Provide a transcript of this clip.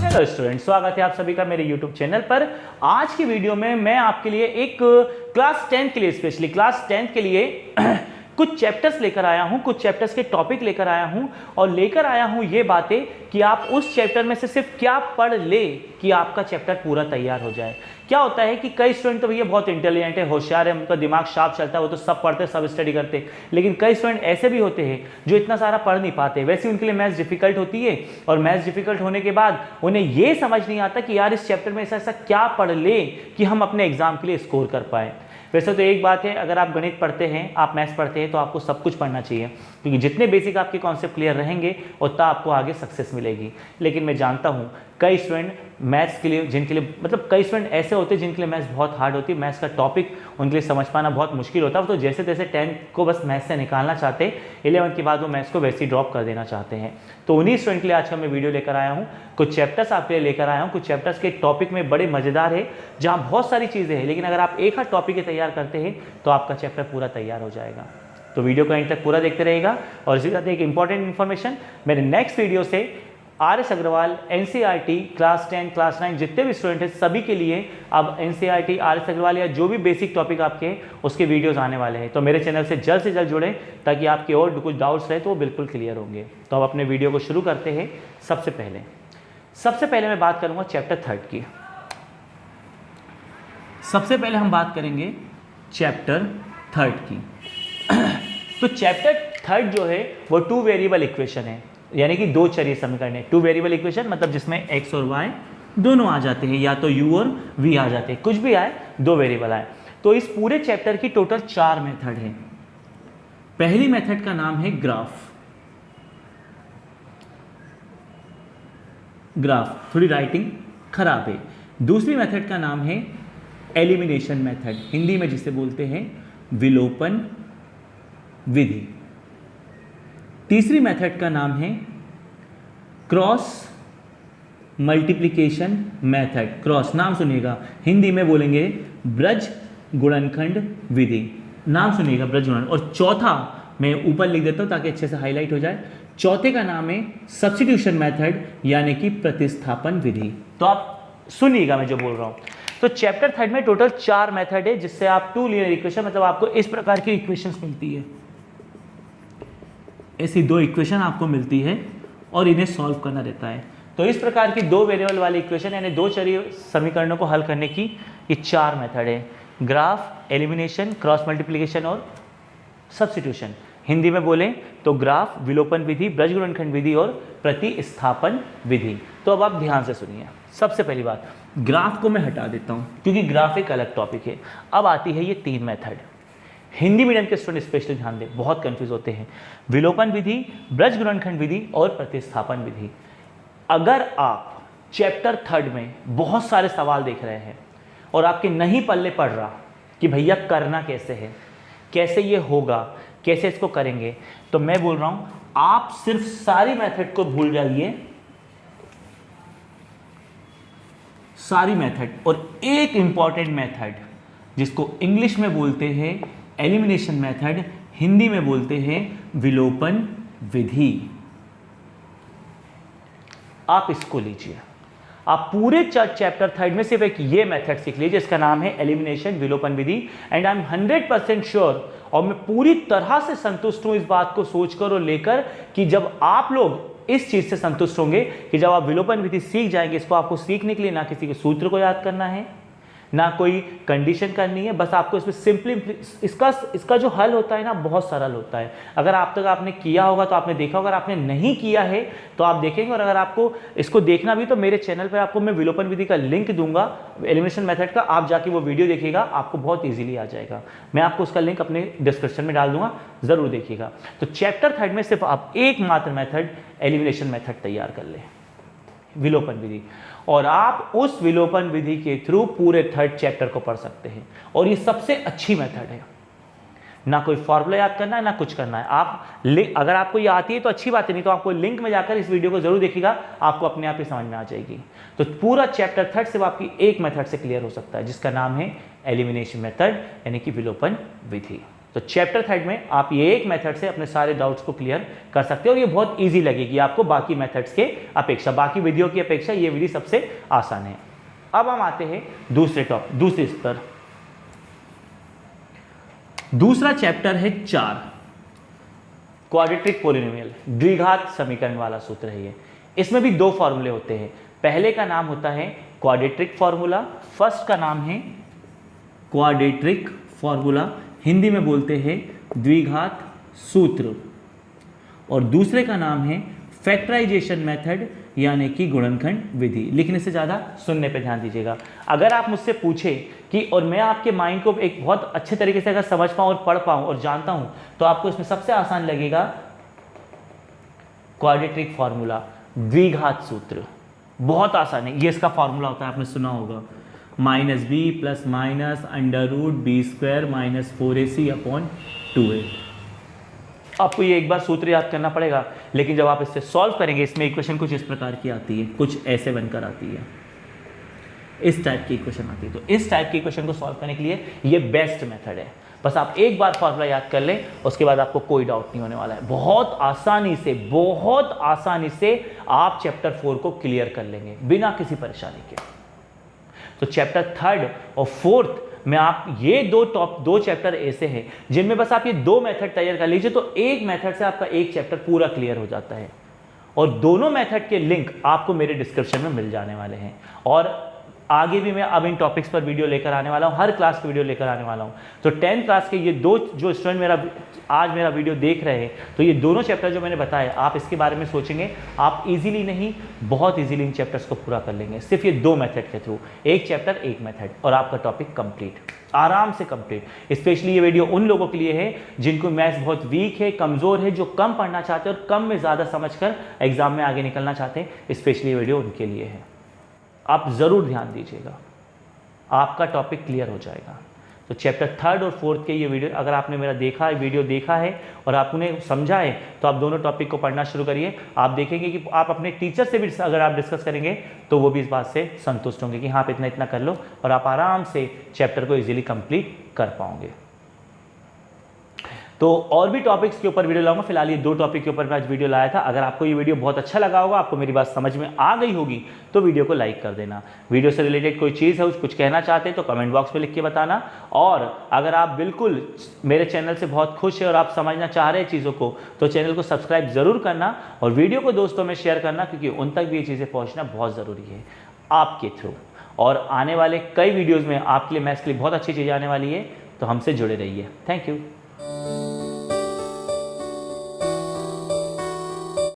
Hello student, स्वागत है आप सभी का मेरे YouTube चैनल पर। आज की वीडियो में मैं आपके लिए एक क्लास 10 के लिए, स्पेशली क्लास 10 के लिए कुछ चैप्टर्स लेकर आया हूं, कुछ चैप्टर्स के टॉपिक लेकर आया हूं और लेकर आया हूं ये बातें कि आप उस चैप्टर में से सिर्फ क्या पढ़ ले कि आपका चैप्टर पूरा तैयार हो जाए। क्या होता है कि कई स्टूडेंट तो भैया बहुत इंटेलिजेंट है, होशियार है, उनका दिमाग शार्प चलता है, वो तो सब पढ़ते सब स्टडी करते, लेकिन कई स्टूडेंट ऐसे भी होते हैं जो इतना सारा पढ़ नहीं पाते। वैसे उनके लिए मैथ्स डिफिकल्ट होती है और मैथ्स डिफिकल्ट होने के बाद उन्हें ये समझ नहीं आता कि यार इस चैप्टर में ऐसा क्या पढ़ ले कि हम अपने एग्जाम के लिए स्कोर कर पाए। वैसे तो एक बात है, अगर आप गणित पढ़ते हैं, आप मैथ्स पढ़ते हैं तो आपको सब कुछ पढ़ना चाहिए, क्योंकि जितने बेसिक आपके कॉन्सेप्ट क्लियर रहेंगे उतना आपको आगे सक्सेस मिलेगी। लेकिन मैं जानता हूँ कई स्टूडेंट मैथ्स के लिए, जिनके लिए मतलब कई स्टूडेंट ऐसे होते हैं जिनके लिए मैथ्स बहुत हार्ड होती है, मैथ्स का टॉपिक उनके लिए समझ पाना बहुत मुश्किल होता है। तो जैसे तैसे 10 को बस मैथ्स से निकालना चाहते हैं, 11 के बाद वो मैथ्स को वैसे ही ड्रॉप कर देना चाहते हैं। तो उन्हीं स्टूडेंट के लिए आज का मैं वीडियो लेकर आया हूँ, कुछ चैप्टर्स आपके लिए लेकर आया हूँ। कुछ चैप्टर्स के टॉपिक में बड़े मजेदार है, जहाँ बहुत सारी चीज़ें हैं, लेकिन अगर आप एक आध टॉपिक तैयार करते हैं तो आपका चैप्टर पूरा तैयार हो जाएगा। तो वीडियो को एंड तक पूरा देखते रहेगा। और इसी तरह एक इंपॉर्टेंट इन्फॉर्मेशन, मेरे नेक्स्ट वीडियो से R S. Agrawal NCERT class 10 class 9 जितने भी स्टूडेंट हैं सभी के लिए अब NCERT आर.एस. अग्रवाल या जो भी बेसिक टॉपिक आपके हैं उसके वीडियोस आने वाले हैं। तो मेरे चैनल से जल्द जुड़ें ताकि आपके और कुछ डाउट्स रहे तो वो बिल्कुल क्लियर होंगे। तो अब अपने वीडियो को शुरू करते हैं। सबसे पहले मैं बात करूँगा चैप्टर 3 की। सबसे पहले हम बात करेंगे चैप्टर 3 की। तो चैप्टर 3 जो है वो 2 वेरिएबल इक्वेशन है, यानी कि दो चरीय समीकरण है। 2 वेरिएबल इक्वेशन मतलब जिसमें x और y दोनों आ जाते हैं, या तो u और v आ जाते हैं, कुछ भी आए, 2 वेरिएबल आए। तो इस पूरे चैप्टर की टोटल 4 मेथड है। पहली मेथड का नाम है ग्राफ, थोड़ी राइटिंग खराब है। दूसरी मेथड का नाम है एलिमिनेशन मेथड, हिंदी में जिसे बोलते हैं विलोपन विधि। तीसरी मेथड का नाम है क्रॉस मल्टीप्लिकेशन मेथड। क्रॉस नाम सुनिएगा, हिंदी में बोलेंगे ब्रज गुणनखंड विधि, नाम सुनिएगा ब्रज गुणन। और चौथा मैं ऊपर लिख देता हूं ताकि अच्छे से हाईलाइट हो जाए। चौथे का नाम है सब्स्टिट्यूशन मेथड, यानी कि प्रतिस्थापन विधि। तो आप सुनिएगा मैं जो बोल रहा हूं। तो चैप्टर 3 में टोटल 4 मेथड है, जिससे आप 2 लीनियर इक्वेशन, मतलब आपको इस प्रकार की इक्वेशंस मिलती है, ऐसी 2 इक्वेशन आपको मिलती है और इन्हें सॉल्व करना रहता है। तो इस प्रकार की 2 वेरिएबल वाली इक्वेशन, यानी 2 चरीय समीकरणों को हल करने की ये 4 मेथड है: ग्राफ, एलिमिनेशन, क्रॉस मल्टीप्लिकेशन और सब्स्टिट्यूशन। हिंदी में बोलें तो ग्राफ, विलोपन विधि, ब्रज गुणनखंड विधि और प्रतिस्थापन विधि। तो अब आप ध्यान से सुनिए। सबसे पहली बात, ग्राफ को मैं हटा देता हूं क्योंकि ग्राफ एक अलग टॉपिक है। अब आती है ये 3 मेथड। हिंदी मीडियम के स्टूडेंट स्पेशली ध्यान दें, बहुत कंफ्यूज होते हैं। विलोपन विधि, ब्रज गुणनखंड विधि और प्रतिस्थापन विधि। अगर आप चैप्टर 3 में बहुत सारे सवाल देख रहे हैं और आपके नहीं पल्ले पड़ रहा कि भैया करना कैसे है, कैसे ये होगा, कैसे इसको करेंगे, तो मैं बोल रहा हूं आप सिर्फ सारी मेथड को भूल जाइए, सारी मेथड, और एक इंपॉर्टेंट मेथड जिसको इंग्लिश में बोलते हैं एलिमिनेशन मेथड, हिंदी में बोलते हैं विलोपन विधि, आप इसको लीजिए। आप पूरे चैप्टर 3 में सिर्फ एक ये मेथड सीख लीजिए, जिसका नाम है एलिमिनेशन विलोपन विधि। एंड आई एम 100% श्योर, और मैं पूरी तरह से संतुष्ट हूं इस बात को सोचकर और लेकर, कि जब आप लोग इस चीज से संतुष्ट होंगे कि जब आप विलोपन विधि सीख जाएंगे, इसको आपको सीखने के लिए ना किसी के सूत्र को याद करना है, ना कोई कंडीशन करनी है, बस आपको इसमें सिंपली इसका जो हल होता है ना, बहुत सरल होता है। अगर आप तक आपने किया होगा तो आपने देखा होगा, अगर आपने नहीं किया है तो आप देखेंगे। और अगर आपको इसको देखना भी तो मेरे चैनल पर आपको मैं विलोपन विधि का लिंक दूंगा, एलिमिनेशन मेथड का, आप जाके वो वीडियो देखिएगा, आपको बहुत ईजिली आ जाएगा। मैं आपको उसका लिंक अपने डिस्क्रिप्शन में डाल दूंगा, जरूर देखिएगा। तो चैप्टर 3 में सिर्फ आप एकमात्र मेथड एलिमिनेशन मेथड तैयार कर ले, विलोपन विधि, और आप उस विलोपन विधि के थ्रू पूरे 3rd चैप्टर को पढ़ सकते हैं। और ये सबसे अच्छी मेथड है, ना कोई फॉर्मूला याद करना है, ना कुछ करना है। आप अगर आपको ये आती है तो अच्छी बात है, नहीं तो आपको लिंक में जाकर इस वीडियो को जरूर देखिएगा, आपको अपने आप ही समझ में आ जाएगी। तो पूरा चैप्टर 3 सिर्फ आपकी एक मेथड से क्लियर हो सकता है, जिसका नाम है एलिमिनेशन मेथड, यानी कि विलोपन विधि। तो चैप्टर थर्ड में आप ये एक मेथड से अपने सारे डाउट्स को क्लियर कर सकते हो और ये बहुत इजी लगेगी आपको बाकी मेथड्स के अपेक्षा, बाकी विधियों की अपेक्षा ये विधि सबसे आसान है। अब हम आते हैं दूसरे स्तर। दूसरा चैप्टर है 4, क्वाड्रेटिक पॉलिनोमियल, द्विघात समीकरण वाला सूत्र है ये। इसमें भी 2 फॉर्मूले होते हैं। पहले का नाम होता है क्वाड्रेटिक फॉर्मूला, फर्स्ट का नाम है क्वाड्रेटिक फॉर्मूला, हिंदी में बोलते हैं द्विघात सूत्र, और दूसरे का नाम है फैक्टराइजेशन मेथड यानी कि गुणनखंड विधि। लिखने से ज़्यादा सुनने पे ध्यान दीजिएगा। अगर आप मुझसे पूछे कि और मैं आपके माइंड को एक बहुत अच्छे तरीके से अगर समझ पाऊँ और पढ़ पाऊँ और जानता हूँ तो आपको इसमें सबसे आसान लगेगा क्वाड्रेटिक फॉर्मूला, द्विघात सूत्र। बहुत आसान है ये, इसका फॉर्मूला होता है, आपने सुना होगा, -b + √b² - 4ac/2a। आपको ये एक बार सूत्र याद करना पड़ेगा, लेकिन जब आप इससे सॉल्व करेंगे, इसमें इक्वेशन कुछ इस प्रकार की आती है, कुछ ऐसे बनकर आती है, इस टाइप की इक्वेशन आती है। तो इस टाइप की इक्वेशन को सॉल्व करने के लिए ये बेस्ट मेथड है। बस आप एक बार फॉर्मूला याद कर लें, उसके बाद आपको कोई डाउट नहीं होने वाला है। बहुत आसानी से आप चैप्टर 4 को क्लियर कर लेंगे बिना किसी परेशानी के। तो चैप्टर 3 और 4 में आप ये दो चैप्टर ऐसे हैं जिनमें बस आप ये 2 मेथड तैयार कर लीजिए तो एक मेथड से आपका एक चैप्टर पूरा क्लियर हो जाता है। और दोनों मेथड के लिंक आपको मेरे डिस्क्रिप्शन में मिल जाने वाले हैं। और आगे भी मैं अब इन टॉपिक्स पर वीडियो लेकर आने वाला हूँ, हर क्लास की वीडियो लेकर आने वाला हूँ। तो 10th क्लास के ये 2 जो स्टूडेंट आज मेरा वीडियो देख रहे हैं, तो ये दोनों चैप्टर जो मैंने बताए, आप इसके बारे में सोचेंगे, आप इजीली नहीं, बहुत इजीली इन चैप्टर्स को पूरा कर लेंगे, सिर्फ ये 2 मेथड के थ्रू। एक चैप्टर एक मेथड, और आपका टॉपिक कंप्लीट, आराम से कंप्लीट। स्पेशली ये वीडियो उन लोगों के लिए है जिनको मैथ्स बहुत वीक है, कमज़ोर है, जो कम पढ़ना चाहते हैं और कम में ज़्यादा समझकर एग्जाम में आगे निकलना चाहते हैं। स्पेशली ये वीडियो उनके लिए है। आप ज़रूर ध्यान दीजिएगा, आपका टॉपिक क्लियर हो जाएगा। तो चैप्टर 3 और 4 के ये वीडियो अगर आपने मेरा वीडियो देखा है और आपने समझा है, तो आप दोनों टॉपिक को पढ़ना शुरू करिए। आप देखेंगे कि आप अपने टीचर से भी अगर आप डिस्कस करेंगे तो वो भी इस बात से संतुष्ट होंगे कि हाँ, आप इतना कर लो, और आप आराम से चैप्टर को इजीली कंप्लीट कर पाओगे। तो और भी टॉपिक्स के ऊपर वीडियो लाऊंगा, फिलहाल ये 2 टॉपिक के ऊपर मैं आज वीडियो लाया था। अगर आपको ये वीडियो बहुत अच्छा लगा होगा, आपको मेरी बात समझ में आ गई होगी, तो वीडियो को लाइक कर देना। वीडियो से रिलेटेड कोई चीज़ है, कुछ कहना चाहते हैं तो कमेंट बॉक्स में लिख के बताना। और अगर आप बिल्कुल मेरे चैनल से बहुत खुश है और आप समझना चाह रहे हैं चीज़ों को, तो चैनल को सब्सक्राइब ज़रूर करना और वीडियो को दोस्तों में शेयर करना, क्योंकि उन तक भी ये चीज़ें पहुँचना बहुत ज़रूरी है आपके थ्रू। और आने वाले कई वीडियोज़ में आपके लिए मैथ्स के लिए बहुत अच्छी चीज़ें आने वाली है, तो हमसे जुड़े रहिए। Thank you.